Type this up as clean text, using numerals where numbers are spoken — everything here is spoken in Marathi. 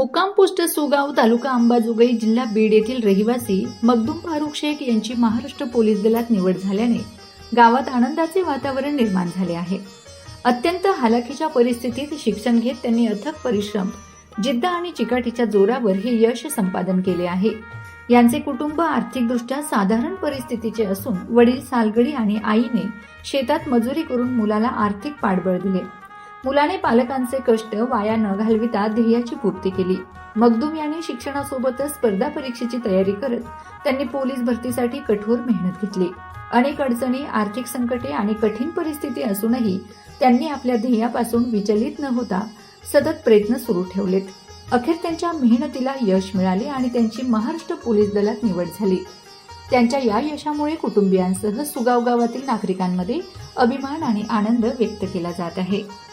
मुक्काम पोस्ट सुगाव, तालुका अंबाजोगाई, जिल्हा बीड येथील रहिवासी मखदूम फारुक शेख यांची महाराष्ट्र पोलीस दलात निवड झाल्याने गावात आनंदाचे वातावरण निर्माण झाले आहे. अत्यंत हालाखीच्या परिस्थितीत शिक्षण घेत त्यांनी अथक परिश्रम, जिद्द आणि चिकाटीच्या जोरावर हे यश संपादन केले आहे. यांचे कुटुंब आर्थिकदृष्ट्या साधारण परिस्थितीचे असून वडील सालगडी आणि आईने शेतात मजुरी करून मुलाला आर्थिक पाठबळ दिले. मुलाने पालकांचे कष्ट वाया न घालविता ध्येयाची पूर्ती केली. मखदूम यांनी शिक्षणासोबतच स्पर्धा परीक्षेची तयारी करत त्यांनी पोलीस भरतीसाठी कठोर मेहनत घेतली. अनेक अडचणी, आर्थिक संकटे आणि कठीण परिस्थिती असूनही त्यांनी आपल्या ध्येयापासून विचलित न होता सतत प्रयत्न सुरू ठेवलेत. अखेर त्यांच्या मेहनतीला यश मिळाले आणि त्यांची महाराष्ट्र पोलीस दलात निवड झाली. त्यांच्या या यशामुळे कुटुंबियांसह सुगाव गावातील नागरिकांमध्ये अभिमान आणि आनंद व्यक्त केला जात आहे.